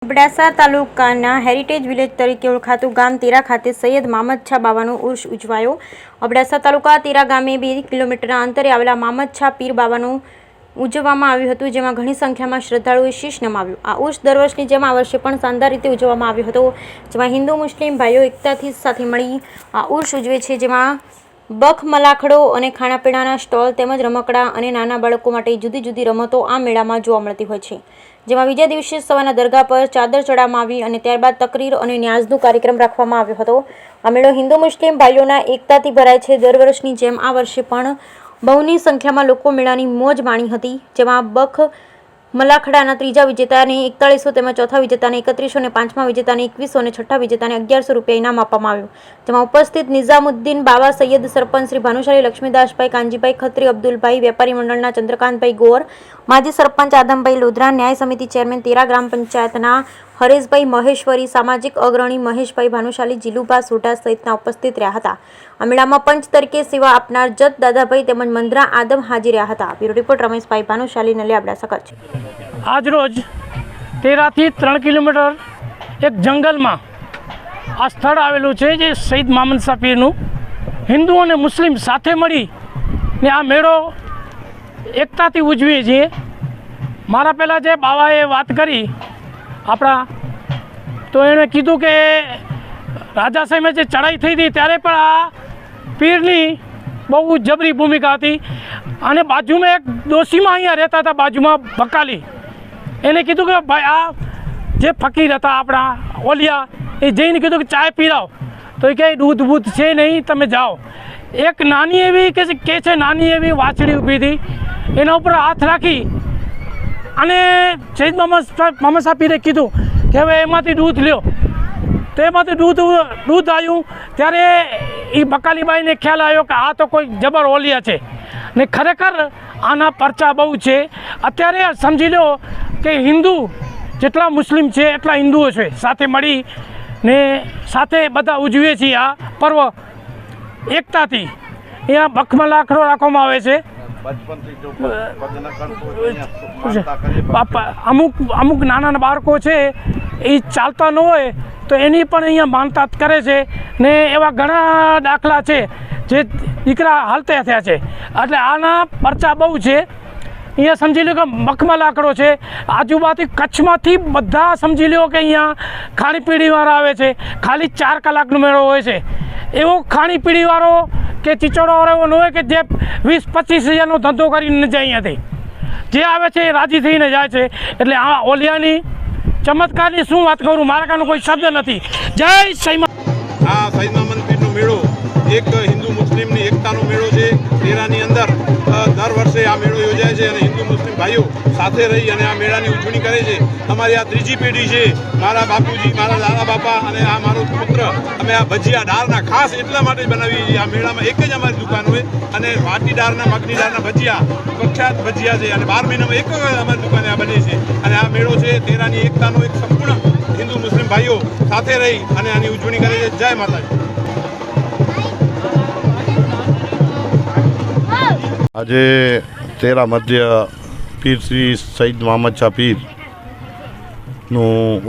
અબડાસા તાલુકાના heritage village તરીકે ઓળખાતું ગામ તેરા ખાતે સૈયદ મામદ શાહ બાવાનો ઉર્ષ ઉજવાયો। અબડાસા તાલુકા તેરા ગામે 2 કિલોમીટરના અંતરે આવેલા મામદ શાહ પીર બાવાનું ઉજવવામાં આવ્યું હતું, જેમાં ઘણી સંખ્યામાં શ્રદ્ધાળુઓએ શીશ નમાવ્યું। આ ઉર્ષ દર વર્ષની જેમ આ વર્ષે પણ શાનદાર રીતે ઉજવવામાં આવ્યો હતો, જેમાં હિન્દુ મુસ્લિમ ભાઈઓ એકતાથી સાથે મળી આ ઉર્ષ ઉજવે છે, જેમાં બખ મલાખડો અને ખાણાપીણાના સ્ટોલ તેમજ રમકડા અને નાના બાળકો માટે જુદી જુદી રમતો આ મેળામાં જોવા મળતી હોય છે, જેમાં બીજા દિવસે સવારના દરગાહ પર ચાદર ચડાવવામાં આવી અને ત્યારબાદ તકરીર અને ન્યાઝનો કાર્યક્રમ રાખવામાં આવ્યો હતો। આ મેળો હિન્દુ મુસ્લિમ ભાઈઓના એકતાથી ભરાય છે। દર વર્ષની જેમ આ વર્ષે પણ બહુની સંખ્યામાં લોકો મેળાની મોજ માણી હતી, જેમાં બખ મલાખડાના ત્રીજા વિજેતાને 4100 તેમજ ચોથા વિજેતાને 3100 અને પાંચમા વિજેતાને 2100 અને છઠ્ઠા વિજેતાને 1100 રૂપિયા ઇનામ આપવામાં આવ્યું, જેમાં ઉપસ્થિત નિઝામુદ્દીન બાવા, સૈયદ સરપંચ શ્રી ભાનુશાલી લક્ષ્મીદાસભાઈ, કાનજીભાઈ ખત્રી, અબ્દુલભાઈ, વેપારી મંડળના ચંદ્રકાંતભાઈ ગોર, માજી સરપંચ આદમભાઈ લોધરા, ન્યાય સમિતિ ચેરમેન તેરા ગ્રામ પંચાયતના હરેશભાઈ મહેશ્વરી, સામાજિક અગ્રણી મહેશભાઈ ભાનુશાલી, જીલુભા સોઢા સહિતના ઉપસ્થિત રહ્યા હતા। આ મેળામાં પંચ તરીકે સેવા આપનાર જત દાદાભાઈ તેમજ મંદરા આદમ હાજર રહ્યા હતા। Bureau report Rameshbhai Bhanushali, Naliya, Abdasa, Kutch. આજરોજ તેરાથી 3 કિલોમીટર એક જંગલમાં આ સ્થળ આવેલું છે, જે સૈયદ મામદ શાહ પીરનું હિન્દુ અને મુસ્લિમ સાથે મળીને આ મેળો એકતાથી ઉજવીએ છીએ। મારા પહેલાં જે બાવાએ વાત કરી આપણા, તો એણે કીધું કે રાજાશાહીમાં જે ચડાઈ થઈ હતી ત્યારે પણ આ પીરની બહુ જબરી ભૂમિકા હતી, અને બાજુમાં એક ડોશીમાં અહીંયા રહેતા હતા, બાજુમાં બકાલી, એને કીધું કે ભાઈ આ જે ફકીર હતા આપણા ઓલિયા, એ જઈને કીધું કે ચાય પીરાવ, તો એ કહે દૂધ બૂધ છે નહીં, તમે જાઓ। એક નાની એવી કે છે નાની એવી વાછડી ઊભી હતી, એના ઉપર હાથ રાખી અને સૈયદ મામદ શાહ પીરે કીધું કે હવે એમાંથી દૂધ લ્યો, તો એમાંથી દૂધ આવ્યું ત્યારે એ બકાલીબાઈને ખ્યાલ આવ્યો કે આ તો કોઈ જબર ઓલિયા છે, ને ખરેખર આના પરચા બહુ છે। અત્યારે સમજી લો કે હિન્દુ જેટલા મુસ્લિમ છે એટલા હિન્દુઓ છે, સાથે મળી ને સાથે બધા ઉજવીએ છીએ આ પર્વ એકતાથી। અહીંયા બખમલાખડો રાખવામાં આવે છે, અમુક નાના બાળકો છે એ ચાલતા ન હોય તો એની પણ અહીંયા માનતા કરે છે, ને એવા ઘણા દાખલા છે જે દીકરા હાલતા થયા છે, એટલે આના પરચા બહુ છે। અહીંયા સમજી લો કે બખમલાખડો છે, આજુબાજુ કચ્છમાંથી બધા સમજી લો કે અહીંયા ખાણીપીણીવાળા આવે છે, ખાલી 4 કલાકનો મેળો હોય છે। એવો ખાણીપીણીવાળો કે ચીચોડોવાળો એવો ન હોય કે જે 20-25 હજારનો ધંધો કરીને જાય અહીંયાથી, જે આવે છે એ રાજી થઈને જાય છે। એટલે આ ઓલિયાની ચમત્કારની શું વાત કરું, મારા કારણે કોઈ શબ્દ નથી। જય સૈયદ આ સૈયદ મામદ પીરનો મેળો એક હિન્દુ મુસ્લિમની એકતાનો મેળો છે। તેરાની અંદર દર વર્ષે આ મેળો યોજાય છે અને હિન્દુ મુસ્લિમ ભાઈઓ સાથે રહી અને આ મેળાની ઉજવણી કરે છે। અમારી આ ત્રીજી પેઢી છે, મારા બાપુજી, મારા દાદા બાપા અને આ મારો પુત્ર, અમે આ ભજીયા દાળના ખાસ એટલા માટે બનાવીએ છીએ। આ મેળામાં એક જ અમારી દુકાન હોય અને વાટી દાળના, મગની દાળના ભજીયા પ્રખ્યાત ભજીયા છે, અને 12 મહિનામાં એક જ અમારી દુકાને આ બને છે। અને આ મેળો છે તેરાની એકતાનો એક સંપૂર્ણ હિન્દુ મુસ્લિમ ભાઈઓ સાથે રહી અને આની ઉજવણી કરે છે। જય માતાજી। આજે તેરા મધ્ય પીર શ્રી સૈયદ મામદ શાહ પીરનું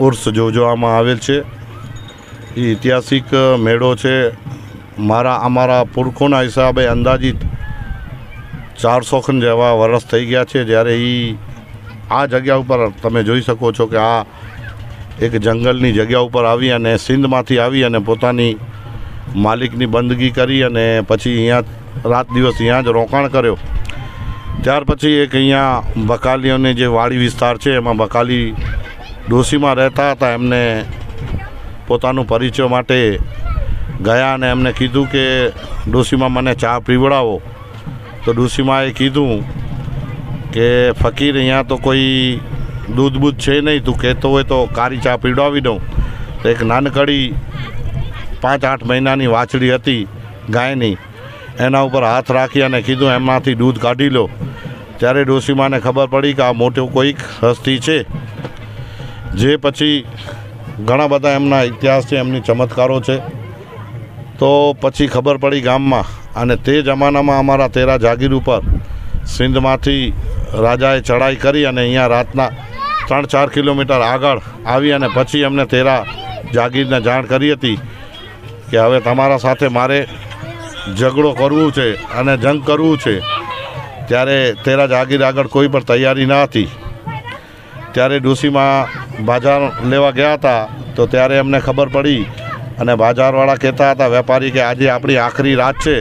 ઉર્ષ યોજવામાં આવેલ છે। એ ઐતિહાસિક મેળો છે। અમારા પુરખોના હિસાબે અંદાજિત 400 જેવા વર્ષ થઈ ગયા છે, જ્યારે આ જગ્યા ઉપર તમે જોઈ શકો છો કે આ એક જંગલની જગ્યા ઉપર આવી અને સિંધમાંથી આવી અને પોતાની માલિકની બંદગી કરી અને પછી અહીંયા રાત દિવસ અહીંયા જ રોકાણ કર્યો। ત્યાર પછી એક અહીંયા બકાલીઓની જે વાડી વિસ્તાર છે એમાં બકાલી ડોશીમાં રહેતા હતા, એમને પોતાનું પરિચય માટે ગયા અને એમને કીધું કે ડોશીમાં મને ચા પીવડાવો, તો ડોશીમાએ કીધું કે ફકીર અહીંયા તો કોઈ દૂધ બૂધ છે નહીં, તું કહેતો હોય તો કારી ચા પીવડાવી દઉં। તો એક નાનકડી 5-8 મહિનાની વાછડી હતી ગાયની, એના ઉપર હાથ રાખી અને કીધું એમાંથી દૂધ કાઢી લો। ત્યારે ડોશીમાને ખબર પડી કે આ મોટો કોઈક હસ્તી છે, જે પછી ઘણા બધા એમના ઇતિહાસ છે, એમની ચમત્કારો છે। તો પછી ખબર પડી ગામમાં, અને તે જમાનામાં અમારા તેરા જાગીર ઉપર સિંધમાંથી રાજાએ ચડાઈ કરી અને અહીંયા રાતના 3-4 કિલોમીટર આગળ આવી અને પછી એમને તેરા જાગીરને જાણ કરી હતી કે હવે તમારા સાથે મારે ઝઘડો કરવું છે અને જંગ કરવું છે. ત્યારે તેરા જાગીર આગળ કોઈ પણ તૈયારી ન હતી. ત્યારે ડોશીમાં બાજાર લેવા ગયા હતા તો ત્યારે એમને ખબર પડી અને બાજારવાળા કહેતા હતા વેપારી કે આજે આપણી આખરી રાત છે,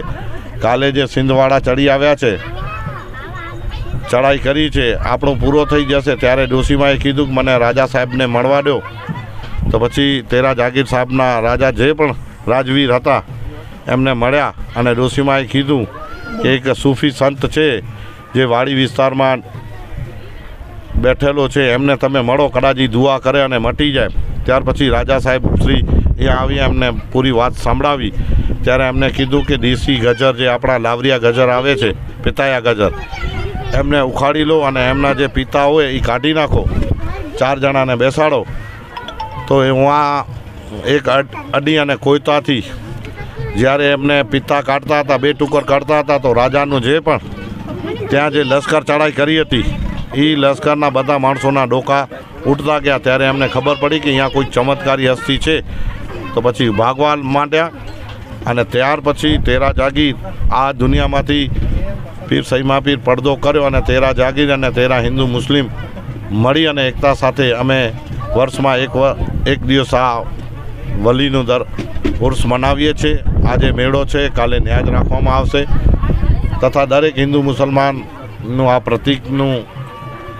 કાલે જે સિંધવાળા ચડી આવ્યા છે, ચડાઈ કરી છે, આપણો પૂરો થઈ જશે. ત્યારે ડોશીમાએ કીધું કે મને રાજા સાહેબને મળવા દો. તો પછી તેરા જાગીર સાહેબના રાજા જે પણ રાજવીર હતા એમને મળ્યા અને ડોશીમાએ કીધું કે એક સૂફી સંત છે જે વાડી વિસ્તારમાં બેઠેલો છે, એમને તમે મળો, કદાચ દુઆ કરે અને મટી જાય. ત્યાર પછી રાજા સાહેબ શ્રી એ આવી એમને પૂરી વાત સંભળાવી. ત્યારે એમને કીધું કે દેશી ગજર જે આપણા લાવરિયા ગજર આવે છે, પિતાયા ગજર, એમને ઉખાડી લો અને એમના જે પિતા હોય એ કાઢી નાખો, 4 જણાને બેસાડો. તો એ આ એક અડી અને કોયતાથી જ્યારે એમને પિતા કાઢતા હતા, 2 ટુકર કાઢતા હતા, તો રાજાનું જે પણ ત્યાં જે લશ્કર ચડાઈ કરી હતી એ લશ્કરના બધા માણસોના ડોકા ઉઠતા ગયા. ત્યારે એમને ખબર પડી કે અહીંયા કોઈ ચમત્કારી હસ્તી છે. તો પછી ભાગવા માંડ્યા અને ત્યાર પછી તેરા જાગીર આ દુનિયામાંથી પીર સઈમા પીર પડદો કર્યો અને તેરા જાગીર અને તેરા હિન્દુ મુસ્લિમ મળી અને એકતા સાથે અમે વર્ષમાં એક દિવસ આ વલીનું ઉર્સ મનાવીએ છીએ. આજે મેળો છે, કાલે ન્યાજ રાખવામાં આવશે તથા દરેક હિન્દુ મુસલમાનનું આ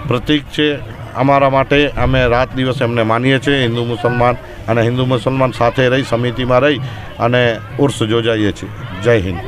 પ્રતીક છે અમારા માટે. અમે રાત દિવસ એમને માનીએ છીએ. હિન્દુ મુસલમાન સાથે રહી સમિતિમાં રહી અને ઉર્સ યોજાઈએ છીએ. જય હિન્દ.